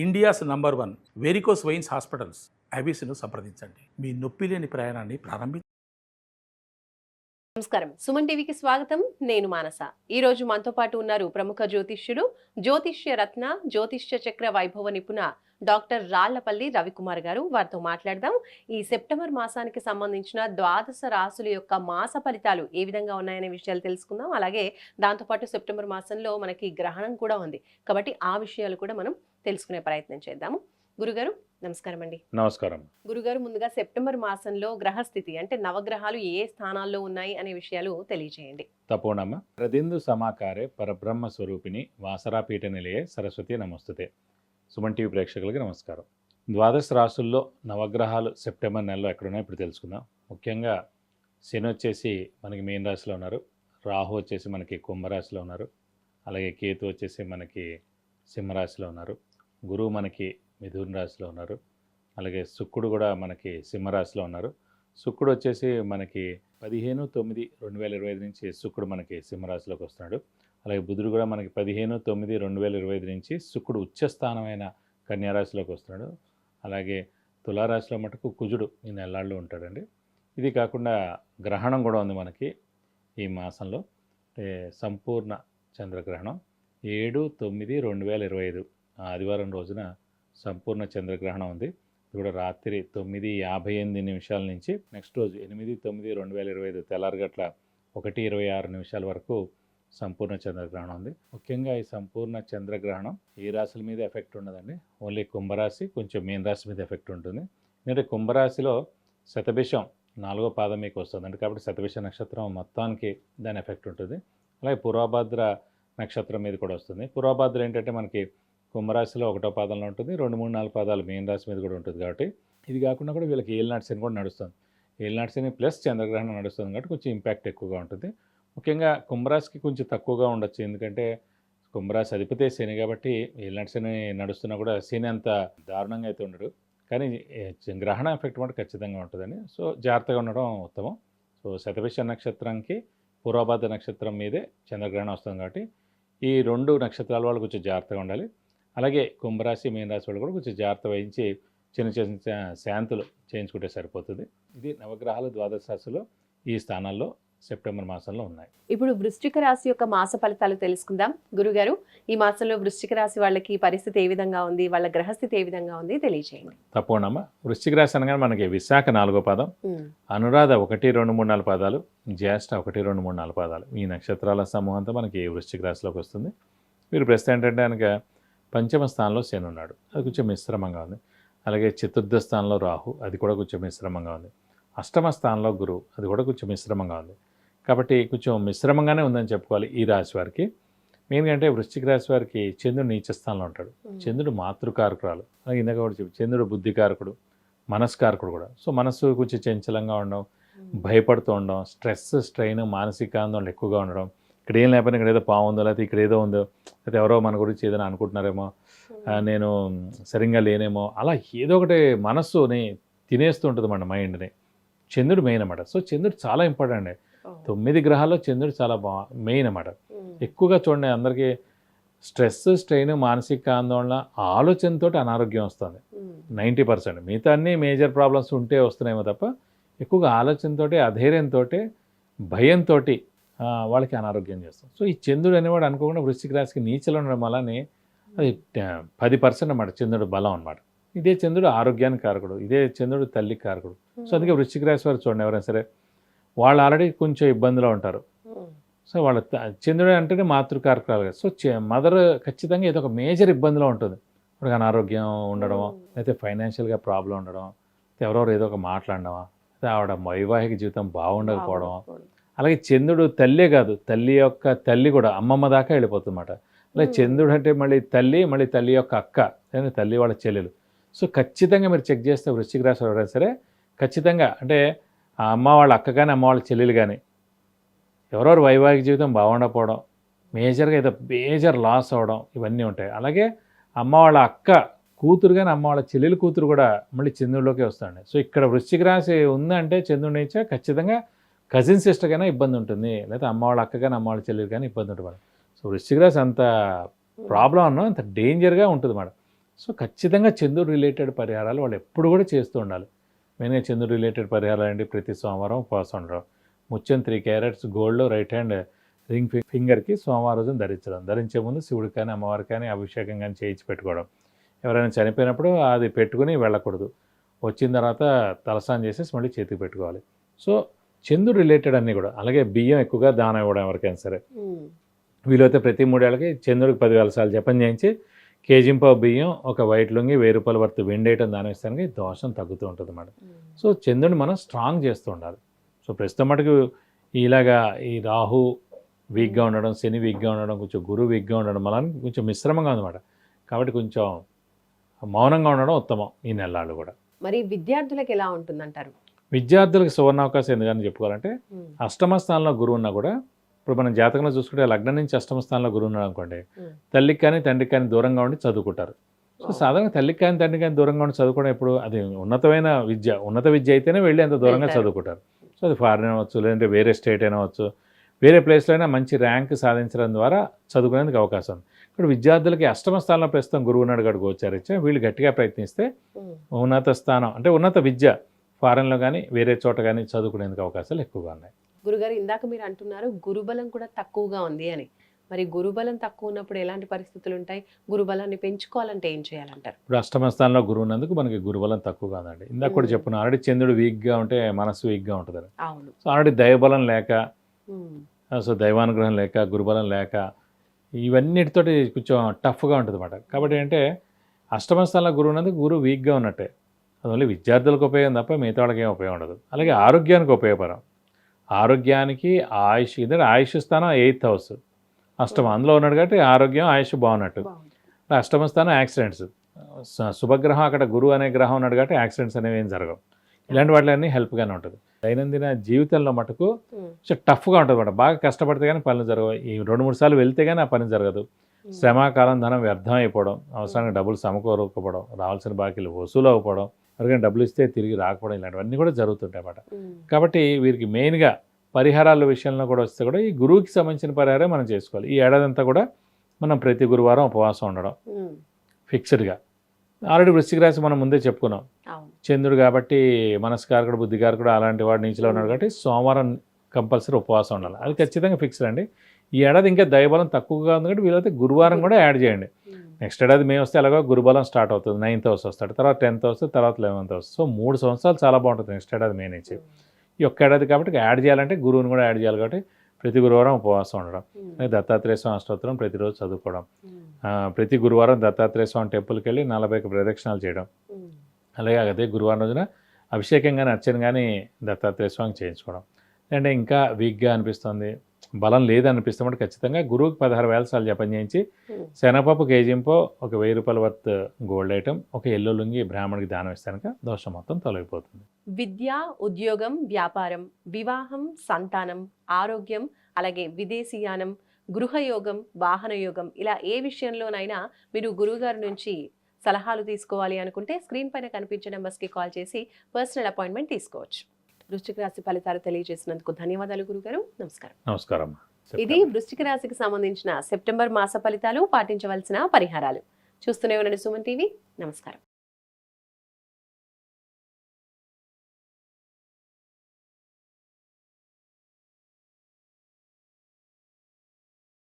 India's number 1 varicose veins hospitals అబిస్ను సంప్రదించండి. మీ నొప్పి లేని ప్రయాణాన్ని నమస్కారం, సుమన్ టీవీకి స్వాగతం. నేను మానస. ఈ రోజు మనతో పాటు ఉన్నారు ప్రముఖ జ్యోతిష్యుడు, జ్యోతిష్య రత్న, జ్యోతిష్య చక్ర వైభవ నిపుణ డాక్టర్ రాళ్లపల్లి రవికుమార్ గారు. వారితో మాట్లాడదాం. ఈ సెప్టెంబర్ మాసానికి సంబంధించిన ద్వాదశ రాశుల యొక్క మాస ఫలితాలు ఏ విధంగా ఉన్నాయనే విషయాలు తెలుసుకుందాం. అలాగే దాంతోపాటు సెప్టెంబర్ మాసంలో మనకి గ్రహణం కూడా ఉంది కాబట్టి ఆ విషయాలు కూడా మనం తెలుసుకునే ప్రయత్నం చేద్దాము. గురుగారు నమస్కారం అండి. నమస్కారం గురుగారు, ముందుగా సెప్టెంబర్ మాసంలో గ్రహస్థితి అంటే నవగ్రహాలు ఏ స్థానాల్లో ఉన్నాయి అనే విషయాలు తెలియజేయండి. తపోనమ్మ ప్రదిందు సమాకారే పరబ్రహ్మ స్వరూపిణి వాసరాపీఠ నిలయే సరస్వతి నమస్తుతే. సుమన్ టీవీ ప్రేక్షకులకి నమస్కారం. ద్వాదశ రాశుల్లో నవగ్రహాలు సెప్టెంబర్ నెలలో ఎక్కడున్నాయో ఇప్పుడు తెలుసుకుందాం. ముఖ్యంగా శని వచ్చేసి మనకి మీన రాశిలో ఉన్నారు, రాహు వచ్చేసి మనకి కుంభరాశిలో ఉన్నారు, అలాగే కేతు వచ్చేసి మనకి సింహరాశిలో ఉన్నారు, గురువు మనకి మిథున రాశిలో ఉన్నారు, అలాగే శుక్రుడు కూడా మనకి సింహరాశిలో ఉన్నారు. శుక్రుడు వచ్చేసి మనకి 15/9/2025 నుంచి శుక్రుడు మనకి సింహరాశిలోకి వస్తున్నాడు. అలాగే బుధుడు కూడా మనకి 15/9/2025 నుంచి శుక్రుడు ఉచ్చస్థానమైన కన్యారాశిలోకి వస్తున్నాడు. అలాగే తులారాశిలో మటుకు కుజుడు ఈ నెలల్లో ఉంటాడండి. ఇది కాకుండా గ్రహణం కూడా ఉంది మనకి ఈ మాసంలో. సంపూర్ణ చంద్రగ్రహణం 7/9/2025 ఆదివారం రోజున సంపూర్ణ చంద్రగ్రహణం ఉంది. ఇది కూడా రాత్రి 9:58 నుంచి నెక్స్ట్ రోజు 8/9/2025 తెల్లారగట్ల 1:26 వరకు సంపూర్ణ చంద్రగ్రహణం ఉంది. ముఖ్యంగా ఈ సంపూర్ణ చంద్రగ్రహణం ఏ రాశుల మీద ఎఫెక్ట్ ఉండదండి, ఓన్లీ కుంభరాశి కొంచెం మీన రాశి మీద ఎఫెక్ట్ ఉంటుంది. ఎందుకంటే కుంభరాశిలో శతభిషం 4వ పాదం మీకు వస్తుందండి, కాబట్టి శతభిష నక్షత్రం మొత్తానికి దాని ఎఫెక్ట్ ఉంటుంది. అలాగే పూర్వభద్ర నక్షత్రం మీద కూడా వస్తుంది. పూర్వభద్ర ఏంటంటే మనకి కుంభరాశిలో 1వ పాదంలో ఉంటుంది, 2, 3, 4 పాదాలు మీన రాశి మీద కూడా ఉంటుంది. కాబట్టి ఇది కాకుండా కూడా వీళ్ళకి ఏలినాటి శని కూడా నడుస్తుంది. ఏలినాటి శని ప్లస్ చంద్రగ్రహణం నడుస్తుంది కాబట్టి కొంచెం ఇంపాక్ట్ ఎక్కువగా ఉంటుంది. ముఖ్యంగా కుంభరాశికి కొంచెం తక్కువగా ఉండొచ్చు, ఎందుకంటే కుంభరాశి అధిపతే శని కాబట్టి ఏలినాటి శని నడుస్తున్నా కూడా శని అంత దారుణంగా అయితే ఉండడు, కానీ గ్రహణ ఎఫెక్ట్ కూడా ఖచ్చితంగా ఉంటుందని. సో జాగ్రత్తగా ఉండడం ఉత్తమం. సో శతభిష నక్షత్రంకి పూర్వభద్ర నక్షత్రం మీదే చంద్రగ్రహణం వస్తుంది కాబట్టి ఈ 2 నక్షత్రాల వాళ్ళు కొంచెం జాగ్రత్తగా ఉండాలి. అలాగే కుంభరాశి మీన రాశి వాళ్ళు కూడా కొంచెం జాగ్రత్త వహించి చిన్న చిన్న శాంతులు చేయించుకుంటే సరిపోతుంది. ఇది నవగ్రహాలు ద్వాదశ రాశిలో ఈ స్థానాల్లో సెప్టెంబర్ మాసంలో ఉన్నాయి. ఇప్పుడు వృశ్చిక రాశి యొక్క మాస ఫలితాలు తెలుసుకుందాం. గురుగారు, ఈ మాసంలో వృశ్చిక రాశి వాళ్ళకి పరిస్థితి ఏ విధంగా ఉంది, వాళ్ళ గ్రహస్థితి ఏ విధంగా ఉంది తెలియజేయండి. తప్పకుండా. వృశ్చిక రాశి అనగానే మనకి విశాఖ 4వ పాదం, అనురాధ 1, 2, 3, 4 పాదాలు, జ్యేష్ఠ 1, 2, 3, 4 పాదాలు, ఈ నక్షత్రాల సమూహంతో మనకి వృశ్చిక రాశిలోకి వస్తుంది. వీరు ప్రస్తుతం ఏంటంటే కనుక పంచమ స్థానంలో శని ఉన్నాడు, అది కొంచెం మిశ్రమంగా ఉంది. అలాగే చతుర్థ స్థానంలో రాహు, అది కూడా కొంచెం మిశ్రమంగా ఉంది. అష్టమ స్థానంలో గురువు, అది కూడా కొంచెం మిశ్రమంగా ఉంది. కాబట్టి కొంచెం మిశ్రమంగానే ఉందని చెప్పుకోవాలి ఈ రాశి వారికి. మెయిన్గా అంటే వృశ్చిక రాశి వారికి చంద్రుడు నీచ స్థానంలో ఉంటాడు. చంద్రుడు మాతృకారకురాలు, అలాగే ఇందాక కూడా చెప్పి చంద్రుడు బుద్ధికారకుడు, మనస్కారకుడు కూడా. సో మనస్సు కొంచెం చంచలంగా ఉండడం, భయపడుతూ ఉండడం, స్ట్రెస్, స్ట్రెయిన్, మానసిక ఆందోళన ఎక్కువగా ఉండడం, ఇక్కడ ఏం లేకపోయినా ఇక్కడ ఏదో పావుందో, లేకపోతే ఇక్కడ ఏదో ఉందో, లేకపోతే ఎవరో మన గురించి ఏదైనా అనుకుంటున్నారేమో, నేను సరిగ్గా లేనేమో, అలా ఏదో ఒకటి మనస్సుని తినేస్తూ ఉంటుంది మన మైండ్ని. చంద్రుడు మెయిన్ అన్నమాట. సో చంద్రుడు చాలా ఇంపార్టెంట్ అండి. 9 గ్రహాల్లో చంద్రుడు చాలా మెయిన్ అన్నమాట. ఎక్కువగా చూడండి, అందరికీ స్ట్రెస్, స్ట్రెయిన్, మానసిక ఆందోళన, ఆలోచనతో అనారోగ్యం వస్తుంది 90%. మిగతా అన్ని మేజర్ ప్రాబ్లమ్స్ ఉంటే వస్తున్నాయేమో తప్ప ఎక్కువగా ఆలోచనతో, అధైర్యంతో, భయంతో వాళ్ళకి అనారోగ్యం చేస్తాం. సో ఈ చంద్రుడు అనేవాడు అనుకోకుండా వృశ్చిక రాశికి నీచలో ఉండడం వల్లనే అది 10% అన్నమాట చంద్రుడు బలం అనమాట. ఇదే చంద్రుడు ఆరోగ్యానికి కారకుడు, ఇదే చంద్రుడు తల్లికి కారకుడు. సో అందుకే వృశ్చిక రాశి వారు చూడండి, ఎవరైనా సరే వాళ్ళు ఆల్రెడీ కొంచెం ఇబ్బందిలో ఉంటారు. సో వాళ్ళ చంద్రుడు అంటేనే మాతృకారకురాలు కదా. సో మదర్ ఖచ్చితంగా ఏదో ఒక మేజర్ ఇబ్బందిలో ఉంటుంది. వాళ్ళకి అనారోగ్యం ఉండడమో, లేకపోతే ఫైనాన్షియల్గా ప్రాబ్లం ఉండడం, ఎవరెవరు ఏదో ఒక మాట్లాడడమా, లేకపోతే ఆవిడ వైవాహిక జీవితం బాగుండకపోవడం. అలాగే చంద్రుడు తల్లే కాదు, తల్లి యొక్క తల్లి కూడా అమ్మమ్మ దాకా వెళ్ళిపోతుందన్నమాట. అలాగే చంద్రుడు అంటే మళ్ళీ తల్లి యొక్క అక్క, లేదా తల్లి వాళ్ళ చెల్లెలు. సో ఖచ్చితంగా మీరు చెక్ చేస్తే వృశ్చిక రాశి ఎవరైనా సరే ఖచ్చితంగా అంటే ఆ అమ్మ వాళ్ళ అక్క కానీ, అమ్మ వాళ్ళ చెల్లెలు కానీ ఎవరెవరు వైవాహిక జీవితం బాగుండకపోవడం, మేజర్గా ఏదో మేజర్ లాస్ అవ్వడం, ఇవన్నీ ఉంటాయి. అలాగే అమ్మ వాళ్ళ అక్క కూతురు కానీ, అమ్మ వాళ్ళ చెల్లెలు కూతురు కూడా మళ్ళీ చంద్రుడిలోకి వస్తాయండి. సో ఇక్కడ వృశ్చిక రాశి ఉందంటే చంద్రుడి నుంచి ఖచ్చితంగా కజిన్ సిస్టర్ కానీ ఇబ్బంది ఉంటుంది, లేదా అమ్మ వాళ్ళ అక్క కానీ, అమ్మ వాళ్ళ చెల్లెలు కానీ ఇబ్బంది ఉంటుంది. సో వృశ్చిక రాశి అంత ప్రాబ్లం అన్నా అంత డేంజర్గా ఉంటుంది మేడం. సో ఖచ్చితంగా చంద్రుడు రిలేటెడ్ పరిహారాలు వాళ్ళు ఎప్పుడు కూడా చేస్తూ ఉండాలి. మెయిన్గా చంద్రుడు రిలేటెడ్ పరిహారాలు అండి, ప్రతి సోమవారం ఉపవాసం ఉండడం, ముత్యం 3 క్యారెట్స్ గోల్డ్లో రైట్ హ్యాండ్ రింగ్ ఫింగర్కి సోమవారం రోజున ధరించడం, ధరించే ముందు శివుడికి కానీ అమ్మవారికి కానీ అభిషేకం కానీ చేయించి పెట్టుకోవడం, ఎవరైనా చనిపోయినప్పుడు అది పెట్టుకుని వెళ్ళకూడదు, వచ్చిన తర్వాత తలస్నానం చేసేసి మళ్ళీ చేతికి పెట్టుకోవాలి. సో చంద్రుడు రిలేటెడ్ అన్నీ కూడా. అలాగే బియ్యం ఎక్కువగా దానం ఇవ్వడం ఎవరికైనా సరే, వీలైతే ప్రతి 3 ఏళ్ళకి చంద్రుడికి 10,000 సార్లు జపం చేయించి కేజీంపావు బియ్యం, ఒక వైట్ లొంగి, 1000 రూపాయల వర్త్ వెండేయటం దానం ఇస్తానికి దోషం తగ్గుతూ ఉంటుంది అన్నమాట. సో చంద్రుడిని మనం స్ట్రాంగ్ చేస్తూ ఉండాలి. సో ప్రస్తుతం మటుకు ఇలాగా ఈ రాహు వీక్గా ఉండడం, శని వీక్గా ఉండడం, కొంచెం గురువు వీక్గా ఉండడం వల్ల కొంచెం మిశ్రమంగా ఉందన్నమాట. కాబట్టి కొంచెం మౌనంగా ఉండడం ఉత్తమం ఈ నెలలు కూడా. మరి విద్యార్థులకు ఎలా ఉంటుందంటారు? విద్యార్థులకు సువర్ణావకాశం ఎందుకని చెప్పుకోవాలంటే, అష్టమ స్థానంలో గురువు ఉన్నా కూడా, ఇప్పుడు మనం జాతకంలో చూసుకుంటే లగ్నం నుంచి అష్టమ స్థానంలో గురువు ఉన్నాడు అనుకోండి, తల్లికి కానీ తండ్రికి కానీ దూరంగా ఉండి చదువుకుంటారు. సో సాధారణంగా తల్లికి కానీ తండ్రికి కానీ దూరంగా ఉండి చదువుకోవడం ఎప్పుడు అది ఉన్నతమైన విద్య, ఉన్నత విద్య అయితేనే వెళ్ళి అంత దూరంగా చదువుకుంటారు. సో అది ఫారిన్ అవ్వచ్చు, లేదంటే వేరే స్టేట్ అయినా అవ్వచ్చు, వేరే ప్లేస్లో అయినా మంచి ర్యాంక్ సాధించడం ద్వారా చదువుకునేందుకు అవకాశం ఉంది. ఇప్పుడు విద్యార్థులకి అష్టమ స్థానంలో ప్రస్తుతం గురువు ఉన్నాడు గడుగు గోచారిత్య, వీళ్ళు గట్టిగా ప్రయత్నిస్తే ఉన్నత స్థానం అంటే ఉన్నత విద్య ఫారెన్లో కానీ వేరే చోట కానీ చదువుకునేందుకు అవకాశాలు ఎక్కువగా ఉన్నాయి. గురుగారు, ఇందాక మీరు అంటున్నారు గురుబలం కూడా తక్కువగా ఉంది అని. మరి గురుబలం తక్కువ ఉన్నప్పుడు ఎలాంటి పరిస్థితులు ఉంటాయి? గురుబలాన్ని పెంచుకోవాలంటే ఏం చేయాలంటారు? ఇప్పుడు అష్టమ స్థానంలో గురువు ఉన్నందుకు మనకి గురుబలం తక్కువగా ఉందండి. ఇందాక కూడా చెప్పుకున్నాను, ఆల్రెడీ చంద్రుడు వీక్గా ఉంటే మనసు వీక్గా ఉంటుంది. అవును. సో ఆల్రెడీ దైవబలం లేక, సో దైవానుగ్రహం లేక, గురుబలం లేక, ఇవన్నిటితోటి కొంచెం టఫ్గా ఉంటుంది అన్నమాట. కాబట్టి అంటే అష్టమ స్థానంలో గురువు ఉన్నందుకు గురువు వీక్గా ఉన్నట్టే. అది ఓన్లీ విద్యార్థులకు ఉపయోగం తప్ప మిగతా వాళ్ళకి ఏం ఉపయోగం ఉండదు. అలాగే ఆరోగ్యానికి ఉపయోగపరం. ఆరోగ్యానికి ఆయుష్, ఇదే ఆయుష్ స్థానం 8th హౌస్, అష్టమ అందులో ఉన్నాడు కాబట్టి ఆరోగ్యం ఆయుష్ బాగున్నట్టు. అష్టమ స్థానం యాక్సిడెంట్స్, శుభగ్రహం అక్కడ గురువు అనే గ్రహం ఉన్నాడు కాబట్టి యాక్సిడెంట్స్ అనేవి ఏం జరగవు. ఇలాంటి వాటిలన్నీ హెల్ప్గానే ఉంటుంది. దైనందిన జీవితంలో మటుకు కొంచెం టఫ్గా ఉంటుంది అన్నమాట. బాగా కష్టపడితే కానీ పనులు జరగవు. ఈ 2-3 సార్లు వెళ్తే కానీ ఆ పని జరగదు. శ్రమకాలం ధనం వ్యర్థం అయిపోవడం, అవసరానికి డబ్బులు సమకూరకపోవడం, రావాల్సిన బాకీలు వసూలు అవ్వకపోవడం, ఎవరికైనా డబ్బులు ఇస్తే తిరిగి రాకపోవడం, ఇలాంటివన్నీ కూడా జరుగుతుంటాయి అన్నమాట. కాబట్టి వీరికి మెయిన్గా పరిహారాల విషయంలో కూడా వస్తే కూడా ఈ గురువుకి సంబంధించిన పరిహారం మనం చేసుకోవాలి. ఈ ఏడాదంతా కూడా మనం ప్రతి గురువారం ఉపవాసం ఉండడం ఫిక్స్డ్గా. ఆల్రెడీ వృశ్చిక రాశి మనం ముందే చెప్పుకున్నాం, చంద్రుడు కాబట్టి మనస్కారకుడు, బుద్ధికారకుడు అలాంటి వాడు నీచిలో ఉన్నాడు కాబట్టి సోమవారం కంపల్సరీ ఉపవాసం ఉండాలి. అది ఖచ్చితంగా ఫిక్స్డ్ అండి. ఈ ఏడాది ఇంకా దైవబలం తక్కువగా ఉంది కాబట్టి వీలైతే గురువారం కూడా యాడ్ చేయండి. నెక్స్ట్ ఏడాది మే వస్తే అలాగా గురుబలం స్టార్ట్ అవుతుంది. 9th హౌస్ వస్తాడు, తర్వాత 10th హౌస్, తర్వాత 11th హౌస్. సో 3 సంవత్సరాలు చాలా బాగుంటుంది నెక్స్ట్ ఏడాది మే నుంచి. ఈ ఒక్క ఏడాది కాబట్టి యాడ్ చేయాలంటే గురువుని కూడా యాడ్ చేయాలి కాబట్టి ప్రతి గురువారం ఉపవాసం ఉండడం, దత్తాత్రేయ స్వామి అష్టోత్తరం ప్రతిరోజు చదువుకోవడం, ప్రతి గురువారం దత్తాత్రేయ స్వామి టెంపుల్కి వెళ్ళి 40 ప్రదక్షిణాలు చేయడం, అలాగే అదే గురువారం రోజున అభిషేకం కానీ అర్చన కానీ దత్తాత్రేయ స్వామికి చేయించుకోవడం. అంటే ఇంకా వీక్గా అనిపిస్తుంది, బలం లేదనిపిస్తున్నప్పుడు ఖచ్చితంగా గురువుకి 16,000 సార్లు జపం చేయించి శనగపప్పు కేజీంపో, ఒక 1000 రూపాయల వర్త్ గోల్డ్ ఐటమ్, ఒక ఎల్లో లుంగి బ్రాహ్మణికి దానం ఇస్తానుక దోషం మొత్తం తొలగిపోతుంది. విద్య, ఉద్యోగం, వ్యాపారం, వివాహం, సంతానం, ఆరోగ్యం, అలాగే విదేశీయానం, గృహయోగం, వాహన యోగం, ఇలా ఏ విషయంలోనైనా మీరు గురువుగారి నుంచి సలహాలు తీసుకోవాలి అనుకుంటే స్క్రీన్ పైన కనిపించే నెంబర్స్కి కాల్ చేసి పర్సనల్ అపాయింట్మెంట్ తీసుకోవచ్చు. వృశ్చిక రాశి ఫలితాలు తెలియజేసినందుకు ధన్యవాదాలు గురుగారు. నమస్కారం. నమస్కారం. ఇది వృశ్చిక రాశికి సంబంధించిన సెప్టెంబర్ మాస ఫలితాలు, పాటించవలసిన పరిహారాలు. చూస్తూనే ఉండండి సుమన్ టీవీ. నమస్కారం.